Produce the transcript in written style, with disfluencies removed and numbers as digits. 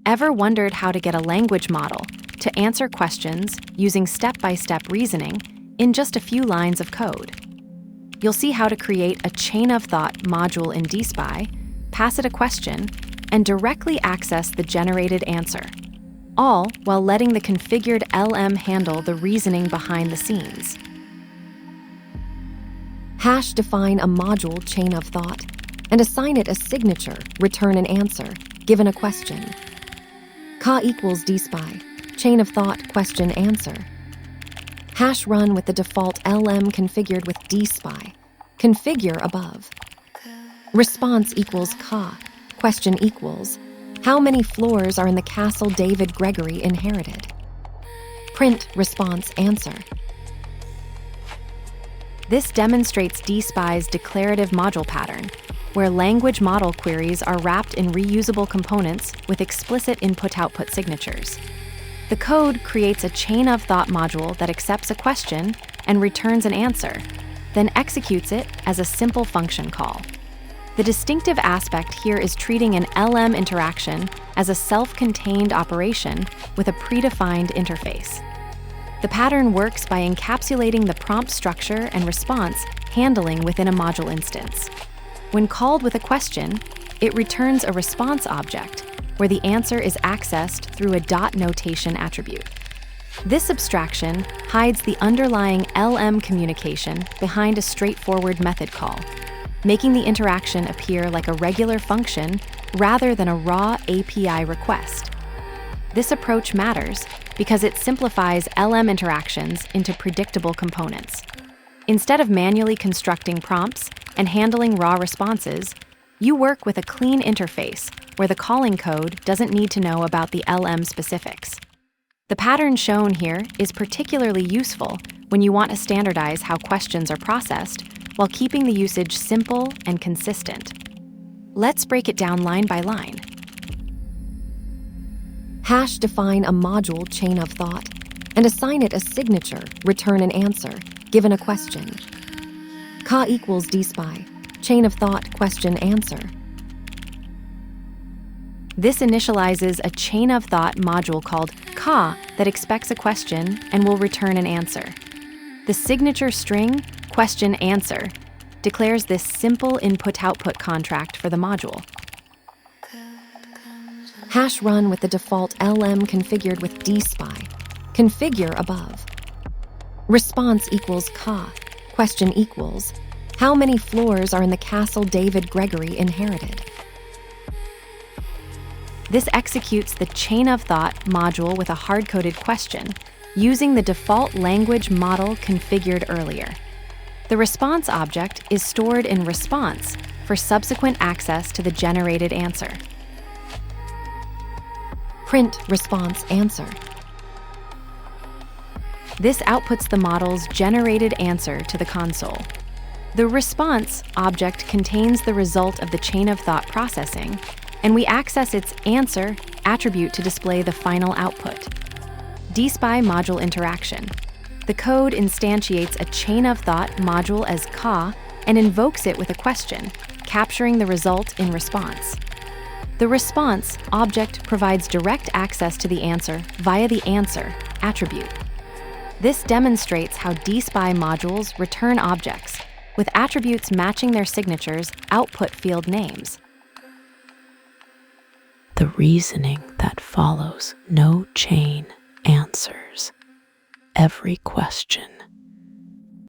Ever wondered how to get a language model to answer questions using step-by-step reasoning in just a few lines of code? You'll see how to create a chain-of-thought module in DSPy, pass it a question, and directly access the generated answer, all while letting the configured LM handle the reasoning behind the scenes. Define a module chain of thought and assign it a signature, return an answer, given a question. equals DSPy, chain of thought, question, answer. Run with the default LM configured with DSPy. Configure above. Response equals question equals, how many floors are in the castle David Gregory inherited? Print response answer. This demonstrates DSPy's declarative module pattern, where language model queries are wrapped in reusable components with explicit input-output signatures. The code creates a chain-of-thought module that accepts a question and returns an answer, then executes it as a simple function call. The distinctive aspect here is treating an LM interaction as a self-contained operation with a predefined interface. The pattern works by encapsulating the prompt structure and response handling within a module instance. When called with a question, it returns a response object, where the answer is accessed through a dot notation attribute. This abstraction hides the underlying LM communication behind a straightforward method call, making the interaction appear like a regular function rather than a raw API request. This approach matters because it simplifies LM interactions into predictable components. Instead of manually constructing prompts and handling raw responses, you work with a clean interface where the calling code doesn't need to know about the LM specifics. The pattern shown here is particularly useful when you want to standardize how questions are processed while keeping the usage simple and consistent. Let's break it down line by line. Define a module chain of thought and assign it a signature, return an answer, given a question. Equals DSPy, chain of thought, question, answer. This initializes a chain-of-thought module called that expects a question and will return an answer. The signature string, question, answer, declares this simple input-output contract for the module. Run with the default LM configured with DSPy. Configure above. Response equals question equals, how many floors are in the castle David Gregory inherited? This executes the chain-of-thought module with a hard-coded question, using the default language model configured earlier. The response object is stored in response for subsequent access to the generated answer. Print response answer. This outputs the model's generated answer to the console. The response object contains the result of the chain-of-thought processing, and we access its answer attribute to display the final output. DSPy module interaction. The code instantiates a chain-of-thought module as and invokes it with a question, capturing the result in response. The response object provides direct access to the answer via the answer attribute. This demonstrates how DSPy modules return objects, with attributes matching their signatures' output field names. The reasoning that follows no chain answers. Every question